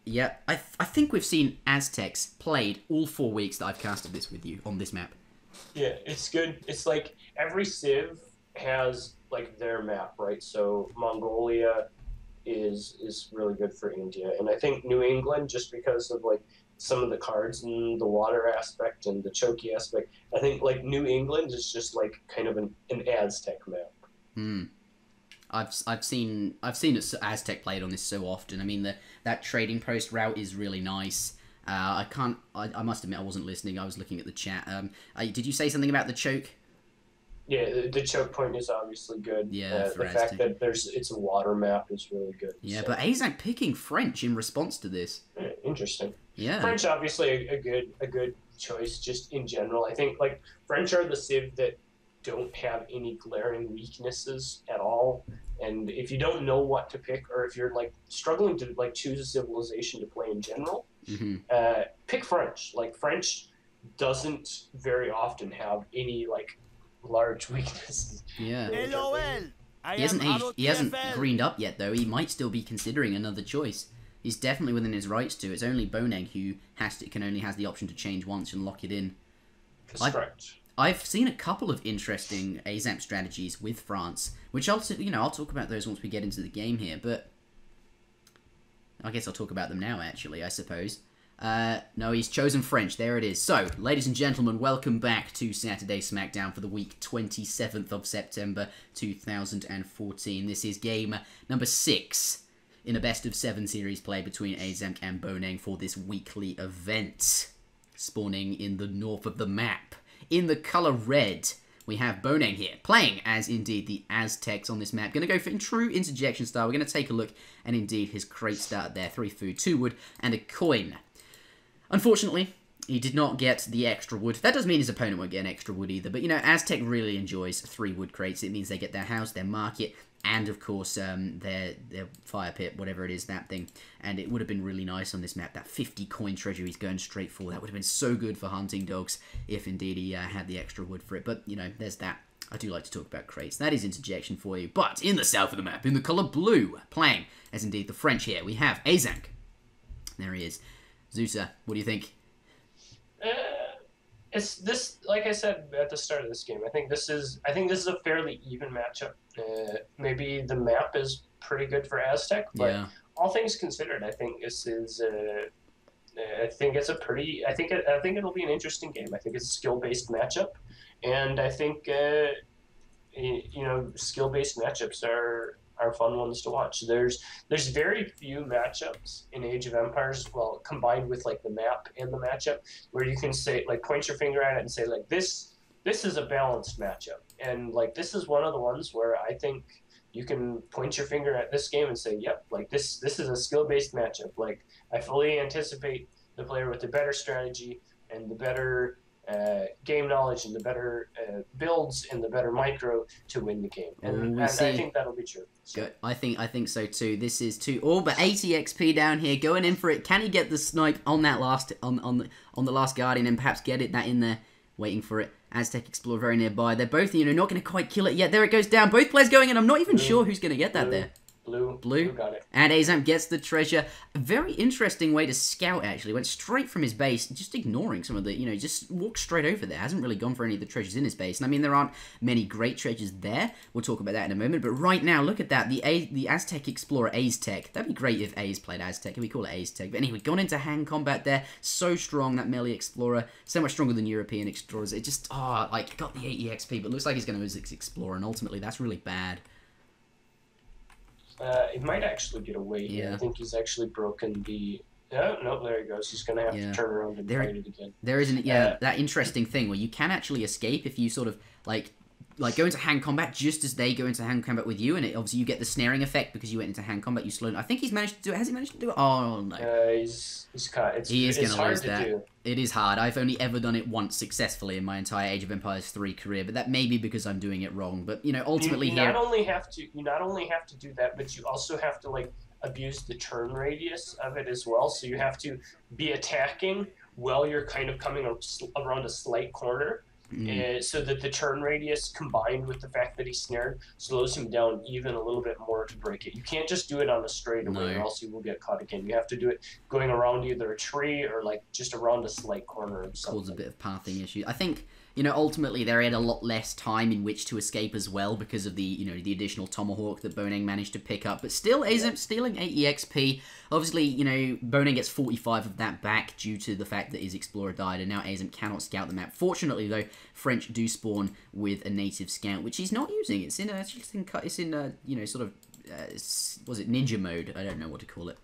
Yeah, I think we've seen Aztecs played all 4 weeks that I've casted this with you on this map. Yeah, it's good. It's like every civ has like their map, right? So Mongolia is really good for India, and I think New England just because of like some of the cards and the water aspect and the choky aspect. I think like New England is just like kind of an Aztec map. Hmm. I've seen Aztec played on this so often. I mean, that trading post route is really nice. I must admit I wasn't listening. I was looking at the chat. Did you say something about the choke? Yeah, the choke point is obviously good. Yeah, for the fact Aztec. that it's a water map is really good. Yeah, So. but Aizamk picking French in response to this. Yeah, interesting. Yeah. French obviously a good choice just in general. I think like French are the civ that don't have any glaring weaknesses at all. And if you don't know what to pick, or if you're like struggling to like choose a civilization to play in general, pick French. Like French doesn't very often have any like large weaknesses. Yeah. LOL. He hasn't greened up yet though. He might still be considering another choice. He's definitely within his rights to. It's only Boneng who only has the option to change once and lock it in. That's correct. I've seen a couple of interesting Aizamk strategies with France, which I'll talk about those once we get into the game here, but I guess I'll talk about them now, actually, I suppose. No, he's chosen French. There it is. So, ladies and gentlemen, welcome back to Saturday Smackdown for the week 27th of September 2014. This is game number 6 in a best-of-7 series play between Aizamk and Boneng for this weekly event, spawning in the north of the map. In the colour red, we have Boneng here, playing as indeed the Aztecs on this map. Going to go for in true interjection style. We're going to take a look, and indeed his crate start there. 3 food, 2 wood, and a coin. Unfortunately, he did not get the extra wood. That doesn't mean his opponent won't get an extra wood either, but you know, Aztec really enjoys 3 wood crates. It means they get their house, their market, and of course their fire pit, whatever it is, that thing. And it would have been really nice on this map, that 50 coin treasure he's going straight for. That would have been so good for hunting dogs if indeed he had the extra wood for it. But you know, there's that. I do like to talk about crates. That is interjection for you. But in the south of the map, in the colour blue, playing as indeed the French here, we have Aizamk. There he is. Zuta, what do you think? It's this, like I said at the start of this game. I think this is a fairly even matchup. Maybe the map is pretty good for Aztec, but yeah. All things considered, I think this is. I think it's a pretty. I think it'll be an interesting game. I think it's a skill-based matchup, and I think skill-based matchups are fun ones to watch. There's very few matchups in Age of Empires, well, combined with like the map and the matchup, where you can say like point your finger at it and say like this is a balanced matchup, and like this is one of the ones where I think you can point your finger at this game and say, yep, like this is a skill-based matchup. Like I fully anticipate the player with the better strategy and the better game knowledge and the better builds and the better micro to win the game, and I think that'll be true. So. Good. I think so too. This is but 80 XP down here, going in for it. Can he get the snipe on that last on the last Guardian and perhaps get that in there? Waiting for it. Aztec Explorer very nearby. They're both not going to quite kill it yet. There it goes down. Both players going in. I'm not even sure who's going to get that there. Blue got it. And Aizamk gets the treasure. A very interesting way to scout, actually. Went straight from his base, just ignoring some of the, just walked straight over there. Hasn't really gone for any of the treasures in his base. And I mean, there aren't many great treasures there. We'll talk about that in a moment. But right now, look at that. The Aztec Explorer Aztec. That'd be great if A's played Aztec. Can we call it Aztec? But anyway, gone into hand combat there. So strong, that melee Explorer. So much stronger than European Explorers. It just, got the 80 XP. But looks like he's going to lose his Explorer. And ultimately, that's really bad. It might actually get away here. Yeah. I think he's actually broken the... Oh, no, there he goes. He's going to have to turn around and fight it again. There is that interesting thing where you can actually escape if you sort of, like go into hand combat just as they go into hand combat with you, and obviously you get the snaring effect because you went into hand combat, you slow. I think he's managed to do it. Has he managed to do it? Oh, no. He's caught. He is going to lose that. Do. It is hard. I've only ever done it once successfully in my entire Age of Empires 3 career, but that may be because I'm doing it wrong. But, ultimately you not only have to do that, but you also have to, abuse the turn radius of it as well. So you have to be attacking while you're kind of coming around a slight corner. so that the turn radius combined with the fact that he's snared slows him down even a little bit more to break it. You can't just do it on a straightaway or else you will get caught again. You have to do it going around either a tree or like just around a slight corner or something. Causes a bit of pathing issue. I think, ultimately they had a lot less time in which to escape as well because of the, the additional tomahawk that Boneng managed to pick up. But still, Aizamk stealing 80 XP. Obviously, Boneng gets 45 of that back due to the fact that his explorer died, and now Aizamk cannot scout the map. Fortunately, though, French do spawn with a native scout, which he's not using. It's in sort of was it ninja mode? I don't know what to call it.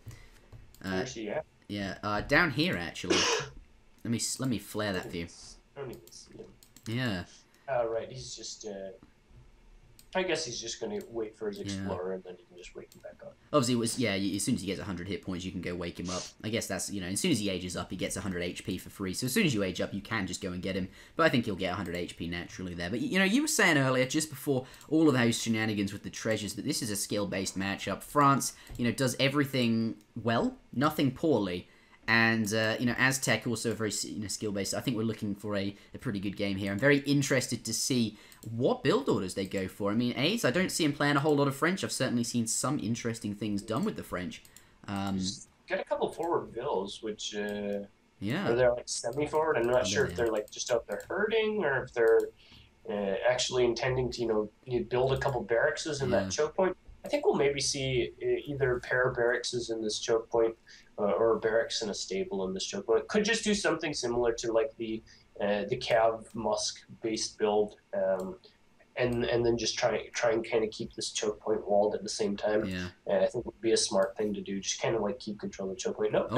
Down here actually. Let me flare that view. I don't even see him. Yeah. Right, he's just, I guess he's just going to wait for his explorer and then he can just wake him back up. Obviously, as soon as he gets 100 hit points, you can go wake him up. I guess that's, as soon as he ages up, he gets 100 HP for free. So as soon as you age up, you can just go and get him. But I think he'll get 100 HP naturally there. But, you were saying earlier, just before all of those shenanigans with the treasures, that this is a skill-based matchup. France, does everything well, nothing poorly. And, Aztec also very, skill-based. I think we're looking for a pretty good game here. I'm very interested to see what build orders they go for. I mean, I don't see him playing a whole lot of French. I've certainly seen some interesting things done with the French. Got a couple forward vills, which, are yeah. they like semi-forward? I'm not sure if they're like just out there herding or if they're actually intending to, build a couple barracks in that choke point. I think we'll maybe see either a pair of barracks in this choke point or barracks in a stable in this choke point. Could just do something similar to like the Cav Musk based build, and then just try and kind of keep this choke point walled at the same time. Yeah. I think would be a smart thing to do. Just kind of like keep control of the choke point. No,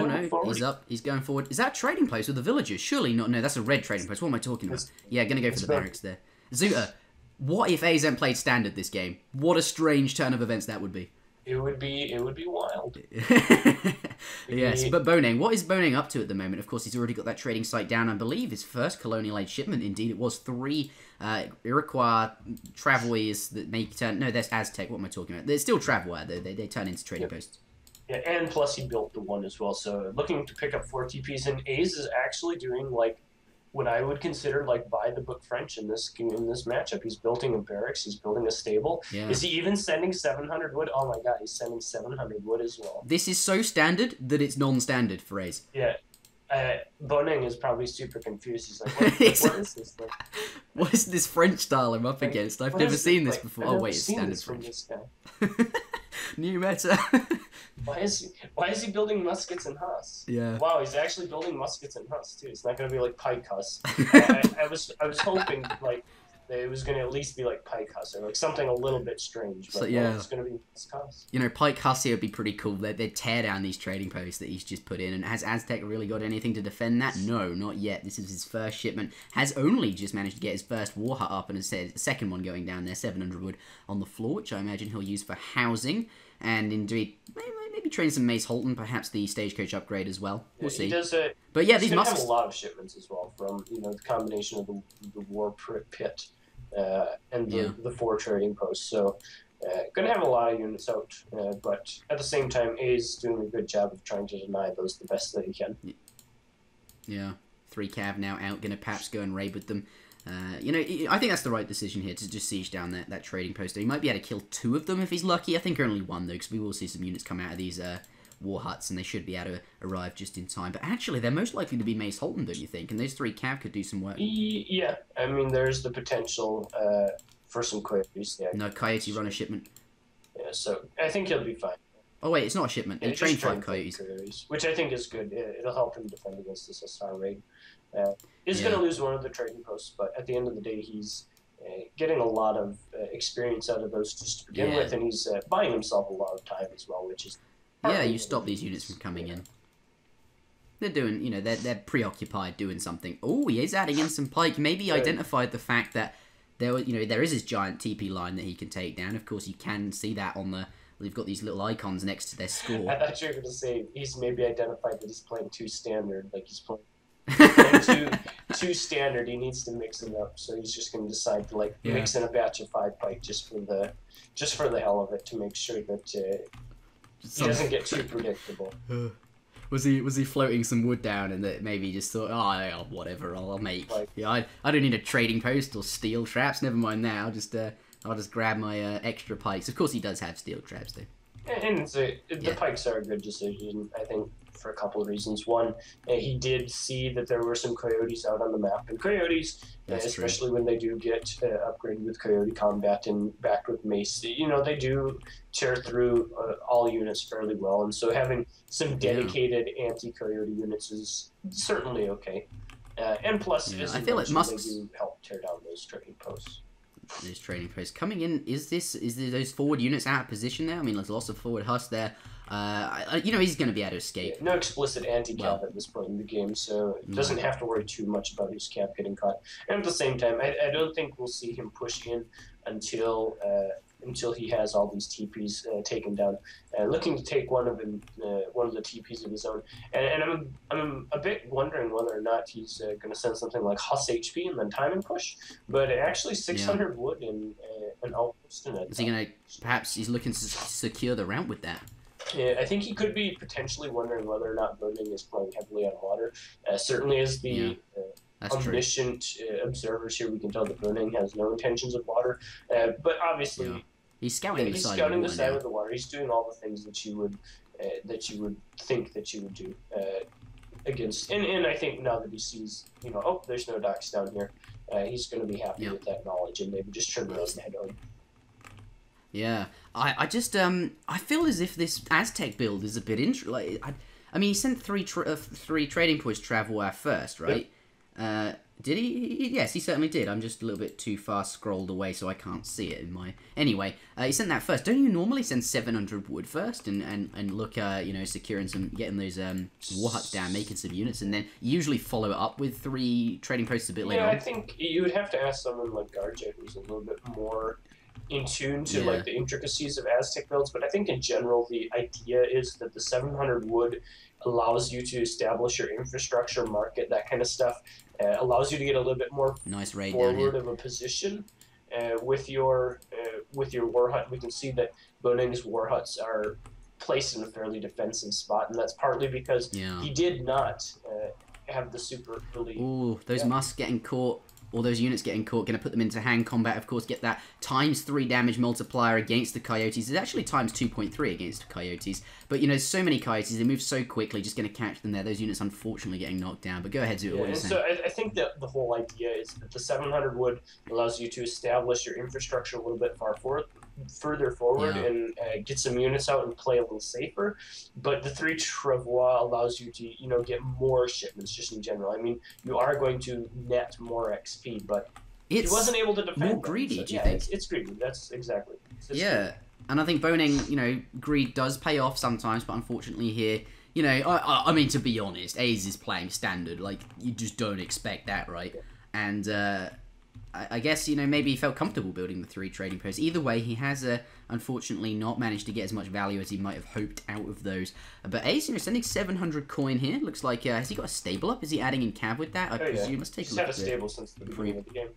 he's up. He's going forward. Is that a trading post with the villagers? Surely not. No, that's a red trading post. What am I talking about? Yeah, gonna go for the barracks there. Zuta, what if Aizamk played standard this game? What a strange turn of events that would be. It would be wild. Yes, but Boneng, what is Boneng up to at the moment? Of course, he's already got that trading site down. I believe his first colonial aid shipment, indeed, it was 3 Iroquois Travois that make turn. No, that's Aztec. What am I talking about? They're still Travois. They turn into trading posts. Yeah, and plus he built the one as well. So looking to pick up 4 TPs, and A's is actually doing like what I would consider like by the book French in this matchup. He's building a barracks, he's building a stable. Yeah. Is he even sending 700 wood? Oh my god, he's sending 700 wood as well. This is so standard that it's non-standard for A's. Yeah. Boneng is probably super confused. He's like, what is this thing? What is this French style I'm up against? I've never seen this before. Oh wait, it's standard French. This guy. New meta. Why is he building muskets and Huss? Yeah. Wow, he's actually building muskets and Huss too. It's not gonna be like pike Huss. I was hoping like it was gonna at least be like pike Huss or like something a little bit strange. But no, it's gonna be Huss. Pike Huss here would be pretty cool. They'd tear down these trading posts that he's just put in. And has Aztec really got anything to defend that? No, not yet. This is his first shipment. Has only just managed to get his first war hut up, and has said second one going down there, 700 wood on the floor, which I imagine he'll use for housing. And indeed, maybe train some Mace Holton, perhaps the stagecoach upgrade as well. We'll see. He does but yeah, these muskets have a lot of shipments as well from the combination of the war pit and the 4 trading posts. So going to have a lot of units out, but at the same time, A's doing a good job of trying to deny those the best that he can. Yeah, 3 cav now out. Going to perhaps go and raid with them. I think that's the right decision here to just siege down that trading post. He might be able to kill 2 of them if he's lucky. I think only 1 though, because we will see some units come out of these war huts, and they should be able to arrive just in time. But actually, they're most likely to be Mace Holton, don't you think? And those 3 cav could do some work. Yeah, I mean, there's the potential for some coyotes. Yeah. No, coyote run a shipment. Yeah, so I think he'll be fine. Oh wait, it's not a shipment. He trained 5 coyotes, which I think is good. It'll help him defend against this SR raid. He's going to lose one of the trading posts, but at the end of the day, he's getting a lot of experience out of those just to begin with, and he's buying himself a lot of time as well, which is... Yeah, you stop these units from coming in. They're doing, they're preoccupied doing something. Oh, he is adding in some pike. Maybe he identified the fact that there is this giant TP line that he can take down. Of course, you can see that on the... They've got these little icons next to their score. I thought you were going to say he's maybe identified that he's playing too standard, like he's playing too standard. He needs to mix it up, so he's just going to decide to mix in a batch of 5 pike just for the hell of it, to make sure that he doesn't get too predictable. Was he floating some wood down and that maybe he just thought, oh, yeah, whatever, I'll make. Yeah, I don't need a trading post or steel traps. Never mind that. I'll just grab my extra pikes. Of course, he does have steel traps though. And the pikes are a good decision, I think, for a couple of reasons. One, he did see that there were some coyotes out on the map, and coyotes, especially when they do get upgraded with coyote combat and backed with mace, you know, they do tear through all units fairly well, and so having some dedicated anti-coyote units is certainly okay. And plus, I feel it must they do help tear down those trading posts. These trading posts coming in. Is those forward units out of position there? I mean, there's lots of forward husk there. You know, he's going to be able to escape. No explicit anti-cap at this point in the game, so it doesn't have to worry too much about his cap getting caught. And at the same time, I don't think we'll see him push in until he has all these TPs taken down. Looking to take one of the TPs of his own, and I'm a bit wondering whether or not he's going to send something like Huss HP and then timing push, but actually 600 wood and an outpost in it. Is he going to perhaps he's looking to secure the route with that? Yeah, I think he could be potentially wondering whether or not Boneng is playing heavily on water. Certainly, as the omniscient observers here, we can tell that Boneng has no intentions of water. But obviously, he's scouting the side of the water. He's doing all the things that you would think that you would do against. And I think now that he sees, you know, oh, there's no docks down here, he's going to be happy with that knowledge and maybe just turn around and head home. Yeah, I just I feel as if this Aztec build is a bit interesting. I mean, he sent three trading points travel our first, right? Yep. Did he? Yes, he certainly did. I'm just a little bit too far scrolled away, so I can't see it in my. Anyway, he sent that first. Don't you normally send 700 wood first and look, you know, securing some, getting those war huts down, making some units, and then usually follow it up with 3 trading posts a bit later on? I think you would have to ask someone like Garja, who's a little bit more in tune to like the intricacies of Aztec builds, but I think in general the idea is that the 700 wood allows you to establish your infrastructure, market, that kind of stuff, allows you to get a little bit more forward of a position with your war hut. We can see that Boneng's war huts are placed in a fairly defensive spot, and that's partly because he did not have the super early. Ooh, those musks getting caught. All those units getting caught, going to put them into hand combat, of course, get that ×3 damage multiplier against the Coyotes. It's actually ×2.3 against the Coyotes. But, you know, so many Coyotes, they move so quickly, just going to catch them there. Those units, unfortunately, getting knocked down. But go ahead, Zuta, what are you saying? So I think that the whole idea is that the 700 wood allows you to establish your infrastructure a little bit further forward and get some units out and play a little safer. But the 3 Travois allows you to, you know, get more shipments just in general. I mean, you are going to net more XP, but he wasn't able to defend. More greedy, do you think? It's greedy. That's exactly. Greedy. And I think Boneng, you know, greed does pay off sometimes, but unfortunately here, you know, I mean, to be honest, Aze is playing standard. Like, you just don't expect that, right? And I guess, you know, maybe he felt comfortable building the 3 trading posts. Either way, he has unfortunately not managed to get as much value as he might have hoped out of those. But Ace, you know, sending 700 coin here. Looks like, has he got a stable up? Is he adding in cav with that? I presume. Let's take a look. He's had a stable since the beginning of the game.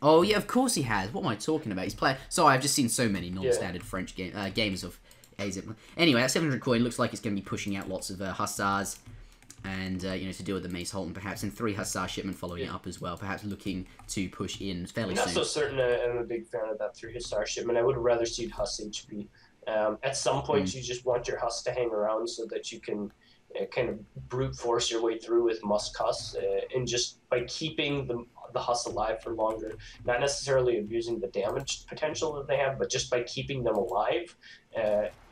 Oh, yeah, of course he has. What am I talking about? He's playing... Sorry, I've just seen so many non-standard French games of Aizamk. Anyway, that 700 coin looks like it's going to be pushing out lots of hussars. And, you know, to deal with the Mace Holt, and perhaps in 3 Hussar shipment following it up as well. Perhaps looking to push in fairly soon. I'm not so certain I'm a big fan of that 3 Hussar shipment. I would rather see Huss HP. At some point, you just want your Huss to hang around so that you can kind of brute force your way through with Musk Huss. And just by keeping the Huss alive for longer, not necessarily abusing the damage potential that they have, but just by keeping them alive,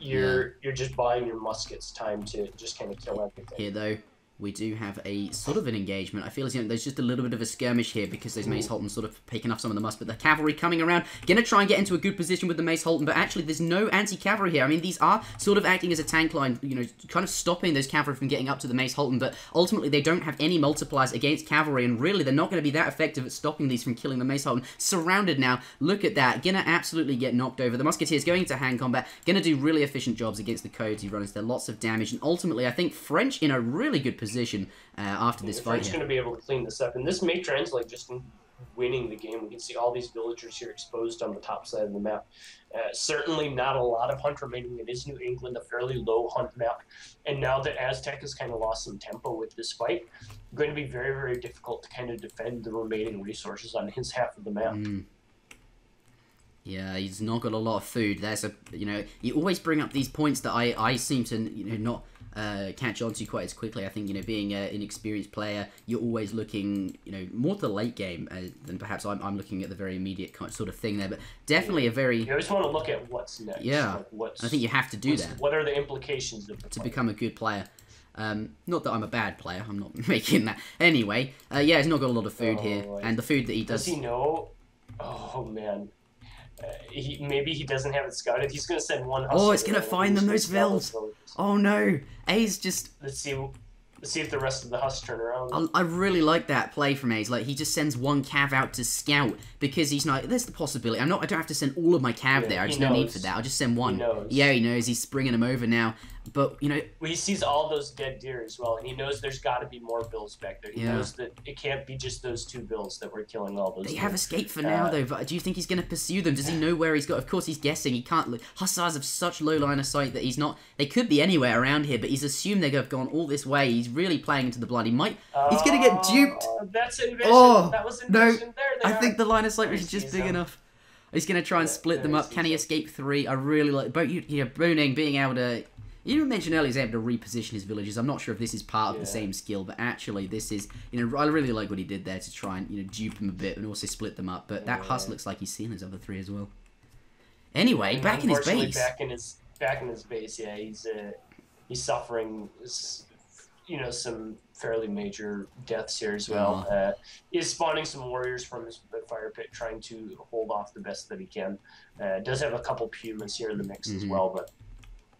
you're just buying your muskets time to just kind of kill everything. Here, though, we do have a sort of an engagement. I feel as, you know, there's just a little bit of a skirmish here because those Mace Holton sort of picking off some of the musk, but the cavalry coming around, gonna try and get into a good position with the Mace Holton, but actually there's no anti-cavalry here. I mean, these are sort of acting as a tank line, you know, kind of stopping those cavalry from getting up to the Mace Holton, but ultimately they don't have any multipliers against cavalry, and really they're not going to be that effective at stopping these from killing the Mace Holton. Surrounded now, look at that, gonna absolutely get knocked over. The Musketeers going into hand combat, gonna do really efficient jobs against the Coyote runners. They're lots of damage, and ultimately I think French in a really good position after this fight. French going to be able to clean this up, and this may translate just winning the game. We can see all these villagers here exposed on the top side of the map. Certainly not a lot of hunt remaining. It is New England, a fairly low hunt map. And now that Aztec has kind of lost some tempo with this fight, going to be very, very difficult to kind of defend the remaining resources on his half of the map. Yeah, he's not got a lot of food. There's you always bring up these points that I seem to, not catch on to quite as quickly. I think, being an inexperienced player, you're always looking, more to the late game than perhaps I'm looking at the very immediate sort of thing there. But definitely a very... You always want to look at what's next. Yeah, I think you have to do that. What are the implications of the to become a good player? Not that I'm a bad player. I'm not making that. Anyway, yeah, he's not got a lot of food here. And the food that he does... Does he know? Oh, man. Maybe he doesn't have it scouted. He's going to send one hustler. Oh, it's going to find them, those vills. Oh, no. A's just... Let's see if the rest of the Huss turn around. I really like that play from A's. Like, he just sends one cav out to scout because he's not... There's the possibility. I don't have to send all of my cav there. I just no need for that. I'll just send one. He knows. Yeah, he knows. He's bringing them over now. But, Well, he sees all those dead deer as well, and he knows there's got to be more bills back there. He knows that it can't be just those 2 bills that were killing all those They deer. have escaped for now, though. But do you think he's going to pursue them? Does he know where he's got... Of course, he's guessing. He can't... Hussars have such low line of sight that he's not... They could be anywhere around here, but he's assumed they have gone all this way. He's really playing into the blood. He might... He's going to get duped. That's invasion. Oh, that was invasion. No. I think the line of sight was just big enough. He's going to try and split them up. Can he escape 3? I really like... Boneng being able to... You mentioned earlier he's able to reposition his villages. I'm not sure if this is part of the same skill, but actually this is... I really like what he did there to try and, dupe them a bit and also split them up. But that Huss looks like he's seen his other 3 as well. Anyway, back in his base. Back in his base, yeah. He's suffering, some fairly major deaths here as well. He's spawning some warriors from his fire pit, trying to hold off the best that he can. Does have a couple pumas here in the mix as well, but...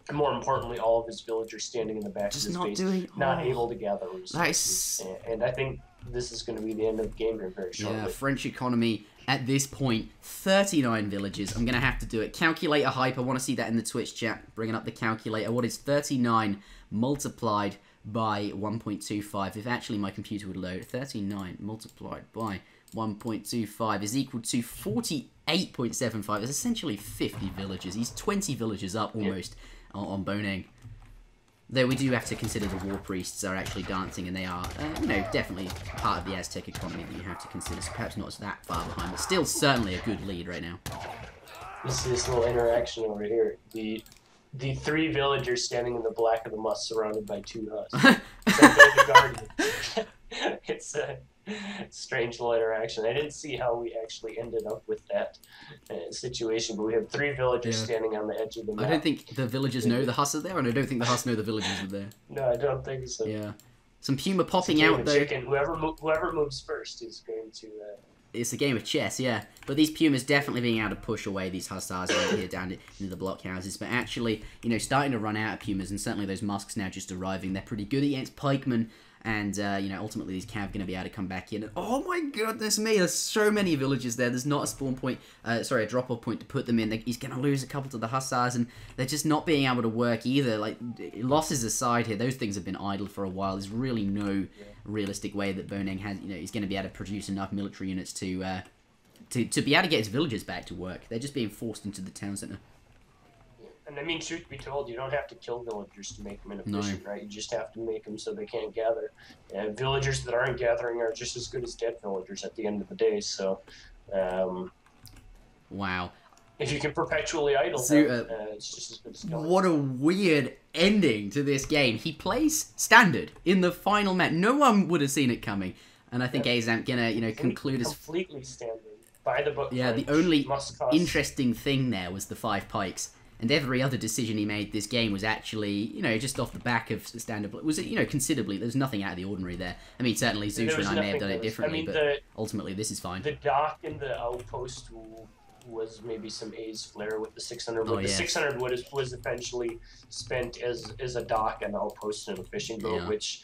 And more importantly, all of his villagers standing in the back of his base, not able to gather resources. And I think this is going to be the end of the game here very shortly. Yeah, French economy at this point, 39 villages. I'm going to have to do it. Calculator hype, I want to see that in the Twitch chat. Bringing up the calculator. What is 39 multiplied by 1.25? If actually my computer would load. 39 multiplied by 1.25 is equal to 48.75. It's essentially 50 villages. He's 20 villages up almost. On Boneng. Though we do have to consider the war priests are actually dancing, and they are, definitely part of the Aztec economy that you have to consider. So perhaps not that far behind, but still certainly a good lead right now. This little interaction over here. The 3 villagers standing in the black of the must, surrounded by 2 Huss. The Guardian. It's a strange little interaction. I didn't see how we actually ended up with that situation, but we have 3 villagers standing on the edge of the map. I don't think the villagers know the Huss are there, and I don't think the Huss know the villagers are there. No, I don't think so. Yeah. Some puma popping out, though. Chicken. Whoever moves first is going to... It's a game of chess, yeah. But these pumas definitely being able to push away these hussars over here down into the blockhouses. But actually, starting to run out of pumas, and certainly those musks now just arriving. They're pretty good against pikemen. And, ultimately these cav are going to be able to come back in. And, oh my goodness me, there's so many villages there. There's not a spawn point, a drop-off point to put them in. He's going to lose a couple to the hussars, and they're just not being able to work either. Like, losses aside here, those things have been idle for a while. There's really no realistic way that Boneng has, he's going to be able to produce enough military units to be able to get his villagers back to work. They're just being forced into the town centre. And I mean, truth be told, you don't have to kill villagers to make them inefficient, right? You just have to make them so they can't gather. And villagers that aren't gathering are just as good as dead villagers at the end of the day. So, wow. If you can perpetually idle them, it's just as good as killing. What a weird ending to this game. He plays standard in the final match. No one would have seen it coming. And I think Aizamk gonna, conclude as... Completely standard. By the book. Yeah, the only interesting thing there was the 5 pikes. And every other decision he made this game was actually, just off the back of standard. Was it, considerably? There's nothing out of the ordinary there. I mean, certainly Zuta and I may have done it differently, but ultimately this is fine. The dock and the outpost was maybe some A's flair with the 600 wood. The 600 wood was eventually spent as a dock and outpost and a fishing boat, which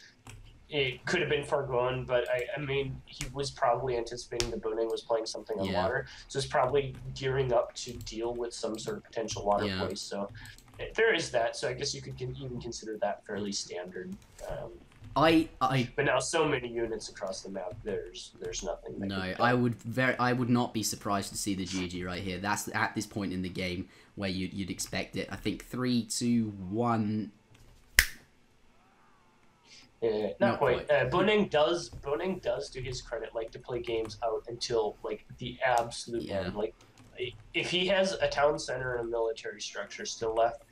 it could have been foregone, but I mean, he was probably anticipating that Boneng was playing something on water, so he's probably gearing up to deal with some sort of potential water play. So there is that. So I guess you could even consider that fairly standard. But now so many units across the map, there's nothing. That No, can I would not be surprised to see the GG right here. That's at this point in the game where you'd expect it. I think 3, 2, 1. Not quite. Boneng does, to his credit, like to play games out until like the absolute end. Like, if he has a town center and a military structure still left,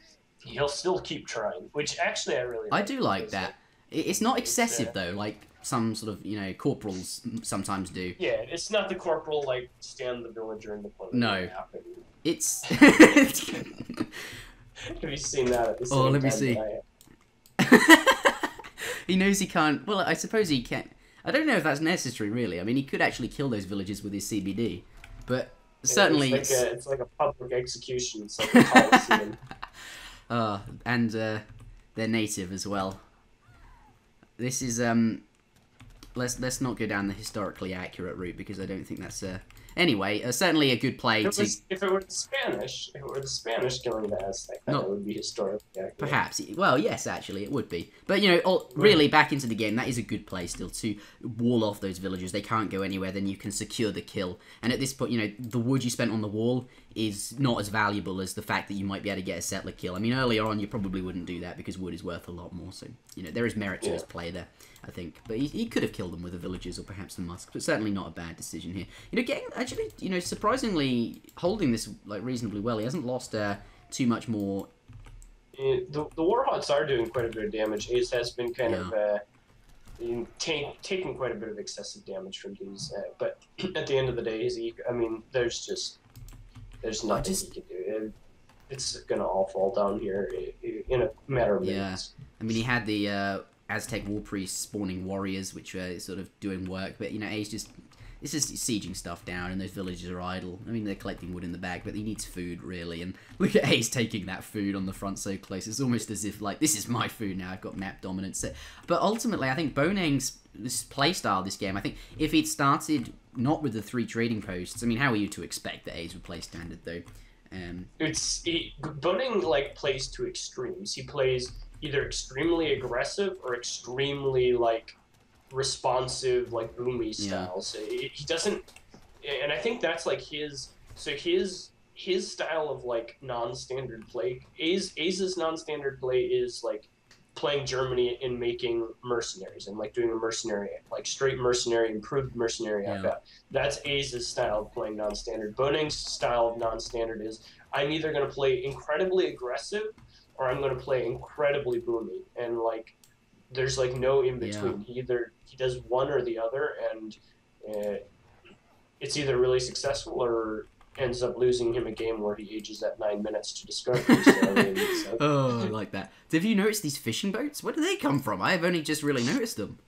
he'll still keep trying. Which actually I really like. I do like that. It's not excessive though, like some sort of corporals sometimes do. Yeah, it's not the corporal like stand the villager in the corner. No, it's. Have you seen that at the same let me time see. He knows he can't. Well, I suppose he can. I don't know if that's necessary, really. I mean, he could actually kill those villagers with his CBD, but certainly it's like a public execution. It's like a coliseum. And they're native as well. This is let's not go down the historically accurate route because I don't think that's anyway, certainly a good play. If it were the Spanish killing the Aztec, that would be historically accurate. Perhaps. Well, yes, actually, it would be. But, really, back into the game, that is a good play still to wall off those villagers. They can't go anywhere, then you can secure the kill. And at this point, the wood you spent on the wall is not as valuable as the fact that you might be able to get a settler kill. I mean, earlier on, you probably wouldn't do that because wood is worth a lot more. So, there is merit to his play there, I think. But he could have killed them with the villagers or perhaps the musk, but certainly not a bad decision here. Actually, surprisingly holding this like reasonably well. He hasn't lost too much more. The Warhawks are doing quite a bit of damage. Ace has been kind of taking quite a bit of excessive damage from these, but at the end of the day, there's nothing he can do. It's gonna all fall down here in a matter of minutes. I mean, he had the Aztec war priests spawning warriors, which are sort of doing work, but Ace just. It's just sieging stuff down, and those villagers are idle. I mean, they're collecting wood in the bag, but he needs food, really. And look at Ace taking that food on the front so close. It's almost as if, like, this is my food now. I've got map dominance. But ultimately, I think Boneng's playstyle this game, I think if he'd started not with the 3 trading posts, I mean, how are you to expect that Ace would play standard, though? Boneng, like, plays to extremes. He plays either extremely aggressive or extremely, like, responsive, like boomy style. So he doesn't, and I think that's like his style of like non-standard play. Aze's non-standard play is like playing Germany and making mercenaries and like doing a mercenary, like straight mercenary, improved mercenary. That's Aze's style of playing non-standard. Boneng's style of non-standard is I'm either going to play incredibly aggressive or I'm going to play incredibly boomy, and like there's like no in between. He does one or the other, and it's either really successful or ends up losing him a game where he ages at 9 minutes to discovery. Oh, I like that. Have you noticed these fishing boats? Where do they come from? I've only just really noticed them.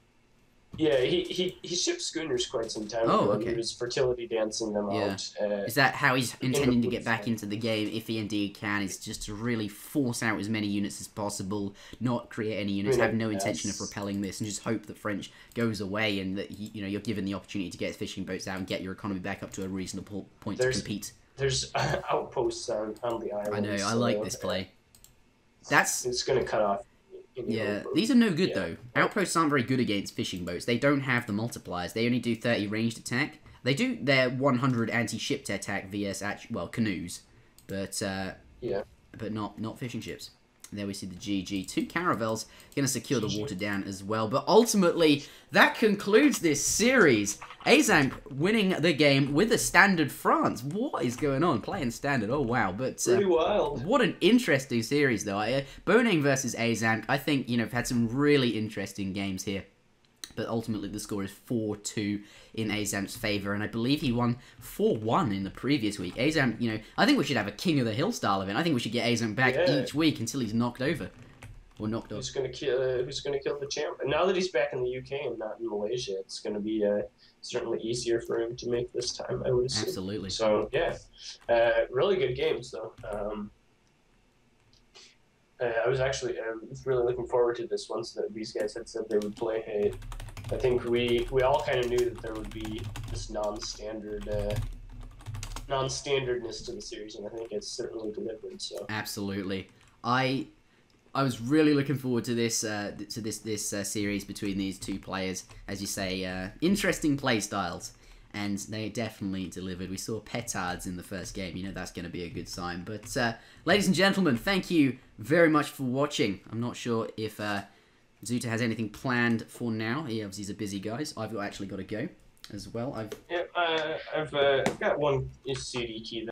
Yeah, he shipped schooners quite some time ago. Okay. He was fertility dancing them out. Is that how he's intending to get back into the game, if he indeed can, is just to really force out as many units as possible, not create any units, have no intention of repelling this, and just hope that French goes away and that you're given the opportunity to get fishing boats out and get your economy back up to a reasonable point to compete. There's outposts on the island. I know, I like this play. It's going to cut off. Yeah, these are no good though. Outposts aren't very good against fishing boats. They don't have the multipliers. They only do 30 ranged attack. They do their 100 anti-ship attack vs canoes, but not fishing ships. And there we see the GG. 2 caravels going to secure the water down as well. But ultimately, that concludes this series. Aizamk winning the game with a standard France. What is going on? Playing standard. Oh, wow. But pretty wild. What an interesting series, though. Boneng versus Aizamk, I think, have had some really interesting games here. But ultimately, the score is 4-2 in Aizamk's favour, and I believe he won 4-1 in the previous week. Aizamk, I think we should have a King of the Hill style event. I think we should get Aizamk back each week until he's knocked over. Or knocked off. Who's going to kill the champ? And now that he's back in the UK and not in Malaysia, it's going to be certainly easier for him to make this time, I would assume. Absolutely. So, yeah. Really good games, though. I was really looking forward to this once that these guys had said they would play. I think we all kind of knew that there would be this non-standardness to the series, and I think it's certainly delivered. So absolutely, I was really looking forward to this series between these two players. As you say, interesting play styles, and they definitely delivered. We saw petards in the first game. You know that's going to be a good sign. But ladies and gentlemen, thank you very much for watching. I'm not sure if Zuta has anything planned for now. He obviously is a busy guy. So I've actually got to go as well. I've got one CD key.